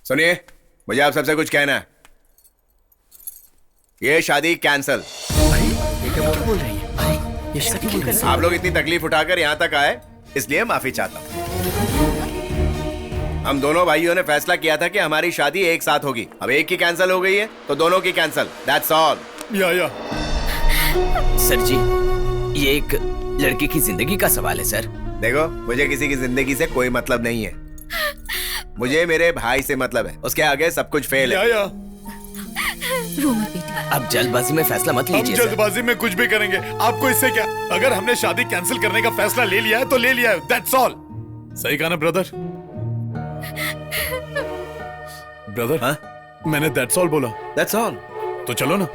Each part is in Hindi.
सुनिए, मुझे आप सबसे कुछ कहना है। ये शादी कैंसल। ये क्या बोल रही है? अरे ये शादी बोल रही है। आप लोग इतनी तकलीफ उठाकर यहाँ तक आए, इसलिए माफी चाहता हूँ। हम दोनों भाइयों ने फैसला किया था कि हमारी शादी एक साथ होगी। अब एक की कैंसिल हो गई है तो दोनों की कैंसिल। That's all. या सर जी, ये एक लड़की की जिंदगी का सवाल है सर। देखो, मुझे किसी की जिंदगी से कोई मतलब नहीं है। मुझे मेरे भाई से मतलब है। उसके आगे सब कुछ फेल है। या रो मत बेटी। अब जल्दबाजी में फैसला मत हम लीजिए सर। जल्दबाजी में कुछ भी करेंगे, आपको इससे क्या? अगर हमने शादी कैंसिल करने का फैसला ले लिया है तो ले लिया है, दैट्स ऑल। सही कहा ना ब्रदर? ब्रदर हाँ? मैंने दैट्स ऑल बोला। That's all. तो चलो ना।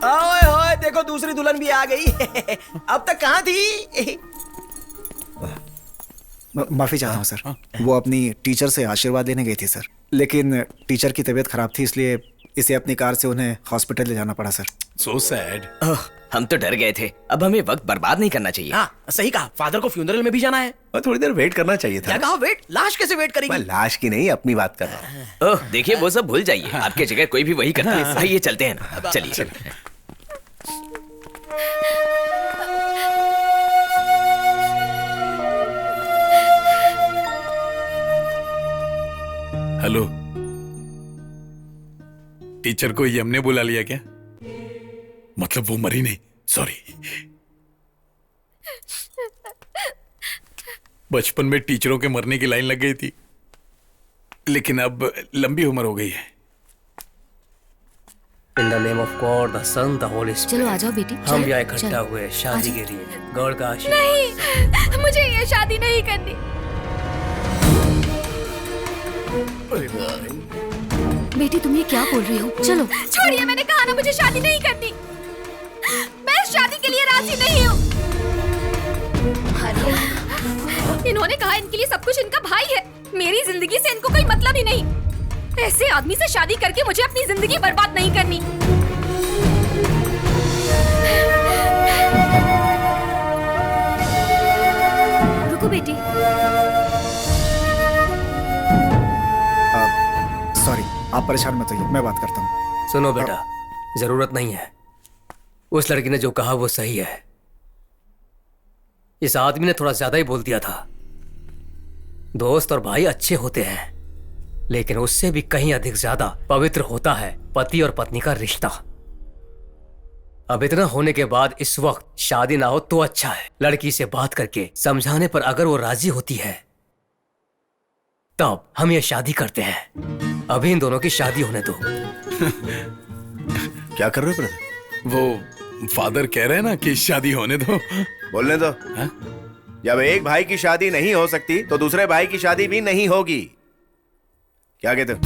ओए ओए, देखो दूसरी दुल्हन भी आ गई। अब तक कहाँ थी? माफी चाहता हूँ सर। वो अपनी टीचर से आशीर्वाद लेने गई थी सर, लेकिन टीचर की तबीयत खराब थी, इसलिए इसे अपनी कार से उन्हें हॉस्पिटल ले जाना पड़ा सर। So sad. ओह, हम तो डर गए थे। अब हमें वक्त बर्बाद नहीं करना चाहिए। हाँ सही कहा, फादर को फ्यूनरल में भी जाना है। और थोड़ी देर वेट करना चाहिए था। क्या कहा? वेट? लाश कैसे वेट मैं करेगी? लाश की नहीं, अपनी बात कर रहा हूँ। ओह, देखिए वो सब भूल जाइए। आपके जगह कोई भी वही करता है। आइए चलते हैं ना। चलिए। हेलो, टीचर को ये हमने बुला लिया क्या? मतलब वो मरी नहीं, सॉरी। बचपन में टीचरों के मरने की लाइन लग गई थी, लेकिन अब लंबी उम्र हो गई है। In the name of God, the Son, the Holy चलो स्पिरिट। आ जाओ बेटी। हम चलो, यहाँ इकट्ठा चलो। हुए शादी के लिए। गॉड का आशीर्वाद। नहीं, मुझे ये शादी नहीं करनी। बेटी तुम ये क्या बोल रही हो? चलो छोड़िए, मैंने कहा ना मुझे शादी नहीं करनी। मैं इस शादी के लिए राजी नहीं हूँ। इन्होंने कहा इनके लिए सब कुछ इनका भाई है। मेरी जिंदगी से इनको कोई मतलब ही नहीं। ऐसे आदमी से शादी करके मुझे अपनी जिंदगी बर्बाद नहीं करनी। रुको बेटी। सॉरी, आप परेशान मत होइए, मैं बात करता हूँ। सुनो बेटा, जरूरत नहीं है। उस लड़की ने जो कहा वो सही है। इस आदमी ने थोड़ा ज्यादा ही बोल दिया था। दोस्त और भाई अच्छे होते हैं, लेकिन उससे भी कहीं अधिक ज्यादा पवित्र होता है पति और पत्नी का रिश्ता। अब इतना होने के बाद इस वक्त शादी ना हो तो अच्छा है। लड़की से बात करके समझाने पर अगर वो राजी होती है तब हम ये शादी करते हैं। अभी इन दोनों की शादी होने दो। क्या कर रहे हो ब्रदर? वो फादर कह रहे हैं ना कि शादी होने दो। बोलने दो। हाँ? जब एक भाई की शादी नहीं हो सकती तो दूसरे भाई की शादी भी नहीं होगी। क्या कहते हो?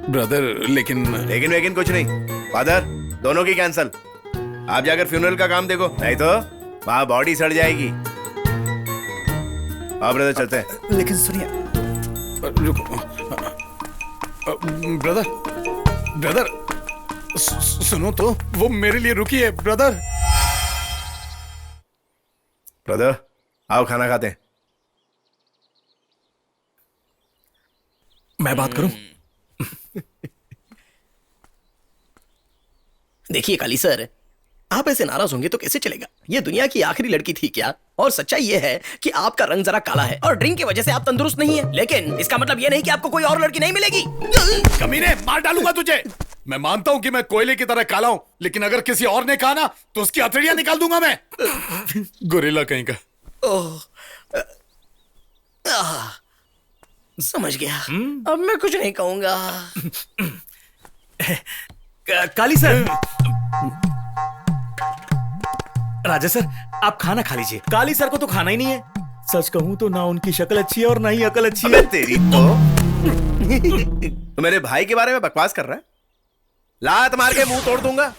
ब्रदर लेकिन लेकिन कुछ नहीं। फादर, दोनों की कैंसल। आप जाकर फ्यूनरल का काम देखो, नहीं तो वहां बॉडी सड़ जाएगी। हाँ ब्रदर, चलते हैं। लेकिन सुनिए, रुको। ब्रदर ब्रदर सुनो तो, वो मेरे लिए रुकी है। ब्रदर ब्रदर, आओ खाना खाते हैं। मैं बात करूं? देखिए काली सर, आप ऐसे नाराज होंगे तो कैसे चलेगा? ये दुनिया की आखिरी लड़की थी क्या? और सच्चाई ये है कि आपका रंग जरा काला है और ड्रिंक की वजह से आप तंदुरुस्त नहीं है। लेकिन इसका मतलब ये नहीं कि आपको कोई और लड़की नहीं मिलेगी। कमीने, मार डालूंगा तुझे। मैं मानता हूं कि मैं कोयले की तरह काला हूं, लेकिन अगर किसी और ने कहा ना तो उसकी हथेलियां निकाल दूंगा मैं। गोरिल्ला कहीं का। ओह, समझ गया। अब मैं कुछ नहीं कहूंगा। काली सर, राजा सर, आप खाना खा लीजिए। काली सर को तो खाना ही नहीं है। सच कहूं तो ना उनकी शक्ल अच्छी है और ना ही अकल अच्छी है। तेरी तो मेरे भाई के बारे में बकवास कर रहा है। लात मार के मुंह तोड़ दूंगा।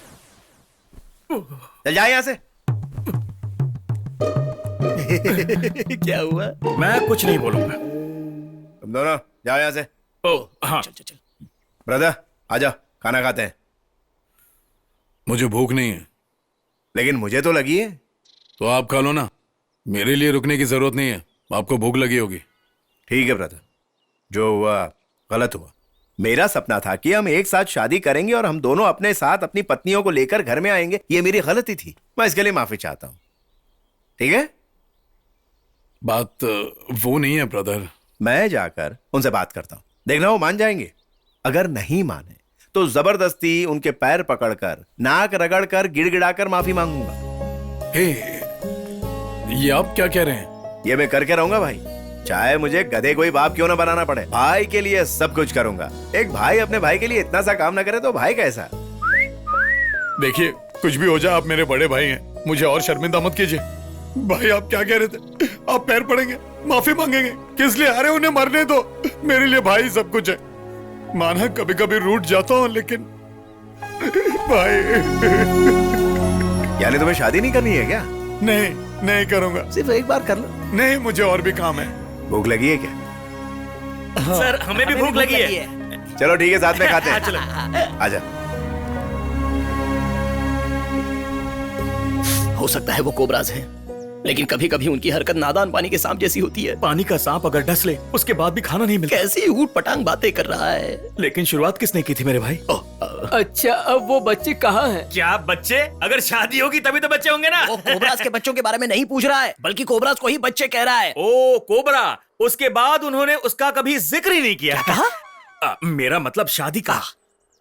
चल जा यहां से। क्या हुआ? मैं कुछ नहीं बोलूंगा। तुम दोनों जाओ यहां से। ओह हाँ, चल चल ब्रदर, आजा, खाना खाते हैं। मुझे भूख नहीं है। लेकिन मुझे तो लगी है। तो आप खा लो ना, मेरे लिए रुकने की जरूरत नहीं है। आपको भूख लगी होगी। ठीक है ब्रदर, जो हुआ गलत हुआ। मेरा सपना था कि हम एक साथ शादी करेंगे और हम दोनों अपने साथ अपनी पत्नियों को लेकर घर में आएंगे। ये मेरी गलती थी, मैं इसके लिए माफी चाहता हूं। ठीक है? बात वो नहीं है ब्रदर। मैं जाकर उनसे बात करता हूं, देखना वो मान जाएंगे। अगर नहीं माने तो जबरदस्ती उनके पैर पकड़कर, नाक रगड़कर, गिड़गिड़ाकर माफी मांगूंगा। हे, ये आप क्या कह रहे हैं? ये मैं करके रहूंगा भाई, चाहे मुझे गधे कोई बाप क्यों ना बनाना पड़े। भाई के लिए सब कुछ करूंगा। एक भाई अपने भाई के लिए इतना सा काम ना करे तो भाई कैसा? देखिए, कुछ भी हो जाए, आप मेरे बड़े भाई हैं, मुझे और शर्मिंदा मत कीजिए। भाई आप क्या कह रहे थे? आप पैर पड़ेंगे, माफी मांगेंगे? किस लिए? अरे उन्हें मरने दो, मेरे लिए भाई सब कुछ है। माना कभी कभी रूठ जाता हूँ, लेकिन भाई। यानी तुम्हें शादी नहीं करनी है क्या? नहीं, नहीं करूंगा। सिर्फ एक बार कर लो। नहीं, मुझे और भी काम है। भूख लगी है क्या? सर हमें भी भूख लगी है। चलो ठीक है, साथ में खाते हैं। चलो। आजा। हो सकता है वो कोबराज हैं, लेकिन कभी कभी उनकी हरकत नादान पानी के सांप जैसी होती है। पानी का सांप अगर डस ले उसके बाद भी खाना नहीं मिलता। कैसी ऊट पटांग बातें कर रहा है। लेकिन शुरुआत किसने की थी मेरे भाई? अच्छा, अब वो बच्चे कहाँ हैं? क्या बच्चे? अगर शादी होगी तभी तो बच्चे होंगे ना। वो कोबराज के बच्चों के बारे में नहीं पूछ रहा है, बल्कि कोबराज को ही बच्चे कह रहा है। ओ कोबरा, उसके बाद उन्होंने उसका कभी जिक्र ही नहीं किया। मेरा मतलब शादी का।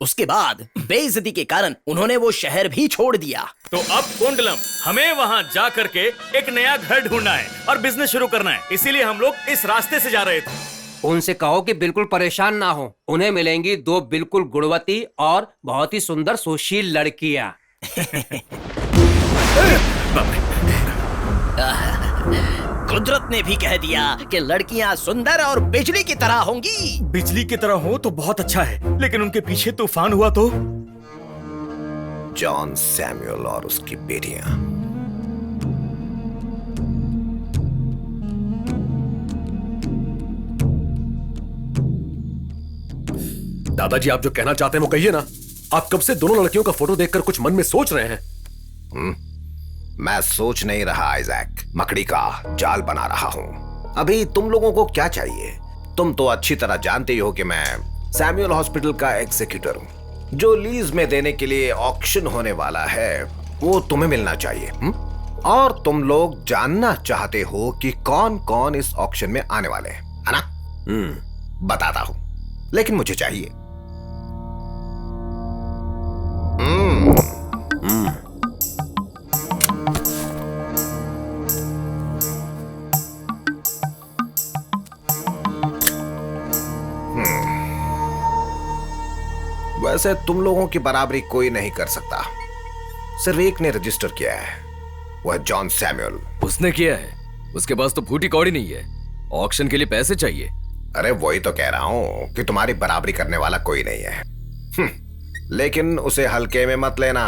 उसके बाद बेइज्जती के कारण उन्होंने वो शहर भी छोड़ दिया। तो अब कुंडलम, हमें वहाँ जा करके एक नया घर ढूंढना है और बिजनेस शुरू करना है, इसीलिए हम लोग इस रास्ते से जा रहे थे। उनसे कहो कि बिल्कुल परेशान ना हो, उन्हें मिलेंगी 2 बिल्कुल गुणवती और बहुत ही सुंदर सुशील लड़कियां। कुदरत ने भी कह दिया कि लड़कियां सुंदर और बिजली की तरह होंगी। बिजली की तरह हो तो बहुत अच्छा है, लेकिन उनके पीछे तूफान हुआ तो? जॉन सैमुअल और उसकी बेटियां। दादाजी, आप जो कहना चाहते हैं वो कहिए ना। आप कब से दोनों लड़कियों का फोटो देखकर कुछ मन में सोच रहे हैं? मैं सोच नहीं रहा आइजैक, मकड़ी का जाल बना रहा हूं। अभी तुम लोगों को क्या चाहिए? तुम तो अच्छी तरह जानते ही हो कि मैं सैमुअल हॉस्पिटल का एग्जीक्यूटिव हूं। जो लीज में देने के लिए ऑक्शन होने वाला है वो तुम्हें मिलना चाहिए। और तुम लोग जानना चाहते हो कि कौन कौन इस ऑक्शन में आने वाले हैं, है ना? बताता हूं, लेकिन मुझे चाहिए। वैसे तुम लोगों की बराबरी कोई नहीं कर सकता। सिर्फ एक ने रजिस्टर किया है, वो है जॉन सैमुअल। उसने किया है? उसके पास तो फूटी कौड़ी नहीं है। ऑक्शन के लिए पैसे चाहिए। अरे वही तो कह रहा हूं कि तुम्हारी बराबरी करने वाला कोई नहीं है। लेकिन उसे हल्के में मत लेना,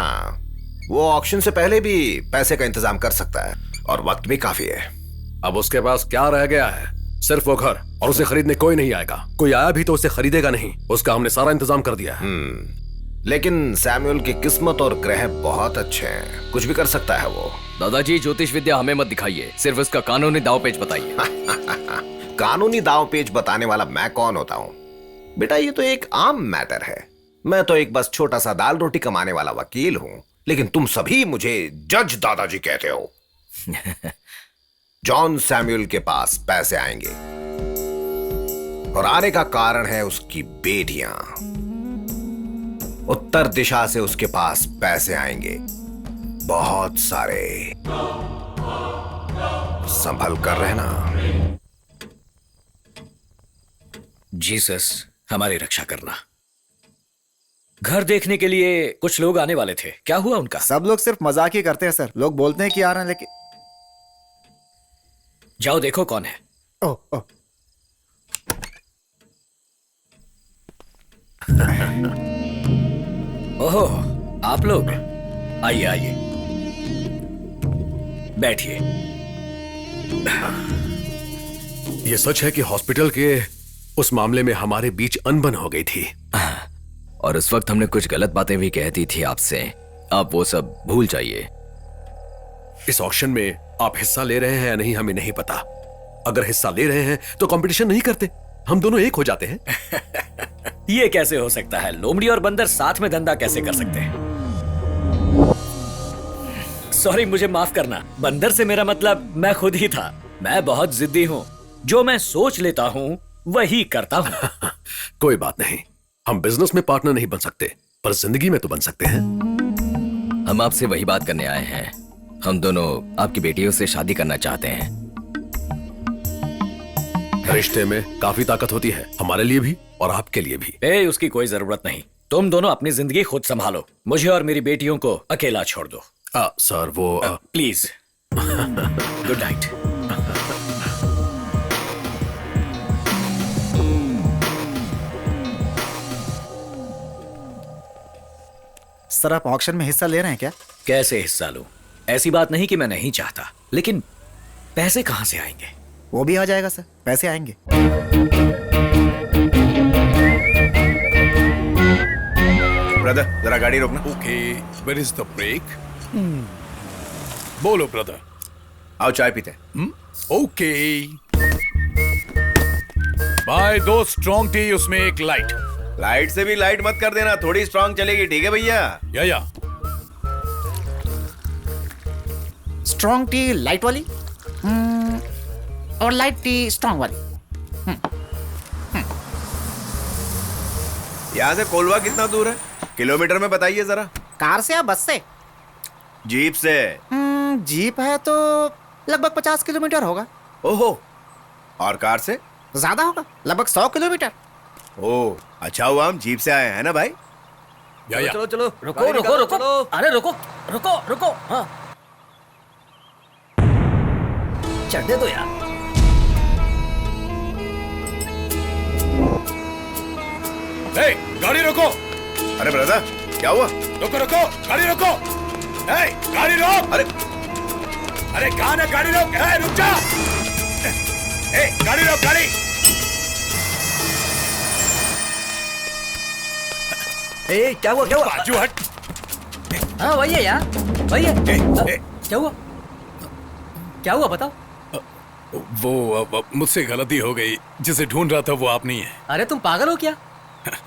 वो ऑक्शन से पहले भी पैसे का इंतजाम कर सकता है और वक्त भी काफी है। अब उसके पास क्या रह गया है? सिर्फ वो घर, और उसे खरीदने कोई नहीं आएगा। कोई आया भी तो उसे खरीदेगा नहीं। उसका हमने सारा इंतजाम कर दिया है। लेकिन सैमुअल की किस्मत और ग्रह बहुत अच्छे हैं, कुछ भी कर सकता है वो। दादाजी, ज्योतिष विद्या हमें मत दिखाइए, सिर्फ इसका कानूनी दाव पेच बताइए। कानूनी दाव पेच बताने वाला मैं कौन होता हूँ बेटा? ये तो एक आम मैटर है। मैं तो एक बस छोटा सा दाल रोटी कमाने वाला वकील हूँ, लेकिन तुम सभी मुझे जज दादाजी कहते हो। जॉन सैमुअल के पास पैसे आएंगे और आने का कारण है उसकी बेटियां। उत्तर दिशा से उसके पास पैसे आएंगे, बहुत सारे। संभल कर रहना। जीसस, हमारी रक्षा करना। घर देखने के लिए कुछ लोग आने वाले थे, क्या हुआ उनका? सब लोग सिर्फ मजाक ही करते हैं सर। लोग बोलते हैं कि आ रहे हैं, लेकिन जाओ देखो कौन है। ओह, ओहो, आप लोग आइए आइए, बैठिए। ये सच है कि हॉस्पिटल के उस मामले में हमारे बीच अनबन हो गई थी, और उस वक्त हमने कुछ गलत बातें भी कह दी थी आपसे। आप वो सब भूल जाइए। इस ऑक्शन में आप हिस्सा ले रहे हैं या नहीं हमें नहीं पता। अगर हिस्सा ले रहे हैं तो कंपटीशन नहीं करते, हम दोनों एक हो जाते हैं। ये कैसे हो सकता है? लोमड़ी और बंदर साथ में धंधा कैसे कर सकते हैं? सॉरी, मुझे माफ करना। बंदर से मेरा मतलब मैं खुद ही था। मैं बहुत जिद्दी हूँ, जो मैं सोच लेता हूँ वही करता हूँ। कोई बात नहीं, हम बिजनेस में पार्टनर नहीं बन सकते पर जिंदगी में तो बन सकते हैं। हम आपसे वही बात करने आए हैं। हम दोनों आपकी बेटियों से शादी करना चाहते हैं। रिश्ते में काफी ताकत होती है, हमारे लिए भी और आपके लिए भी। उसकी कोई जरूरत नहीं। तुम दोनों अपनी जिंदगी खुद संभालो। मुझे और मेरी बेटियों को अकेला छोड़ दो। सर वो प्लीज। Good night. सर आप ऑक्शन में हिस्सा ले रहे हैं क्या? कैसे हिस्सा लूं? ऐसी बात नहीं कि मैं नहीं चाहता, लेकिन पैसे कहां से आएंगे? वो भी आ जाएगा सर, पैसे आएंगे। ब्रदर जरा गाड़ी रोकना। Okay, where is the break? बोलो ब्रदर। आओ चाय पीते हैं। Okay bye. 2 स्ट्रॉन्ग टी, उसमें 1 लाइट। लाइट से भी लाइट मत कर देना, थोड़ी स्ट्रांग चलेगी, ठीक है भैया? या स्ट्रॉन्ग टी लाइट वाली और लाइट टी स्ट्रॉन्ग वाली। यहाँ से कोलवा कितना दूर है? किलोमीटर में बताइए जरा। कार से या बस से? जीप से। जीप है तो लगभग 50 किलोमीटर होगा। ओहो, और कार से? ज्यादा होगा, लगभग 100 किलोमीटर। ओह, अच्छा हुआ हम जीप से आए हैं ना भाई। या चलो चलो, रुको रुको रुको, अरे रुको रुको रुको। हाँ, चढ़ने दो यार। गाड़ी रोको। अरे ब्रदर क्या हुआ? रोको रोको, गाड़ी रोको। गाड़ी रोक। अरे कहाँ ना, गाड़ी रोक। रुक जा। गाड़ी रोक, गाड़ी। क्या हुआ क्या हुआ? बाजू हट। हाँ वही है यार, वही है। क्या हुआ? क्या हुआ बताओ। वो मुझसे गलती हो गई, जिसे ढूंढ रहा था वो आप नहीं है। अरे तुम पागल हो क्या?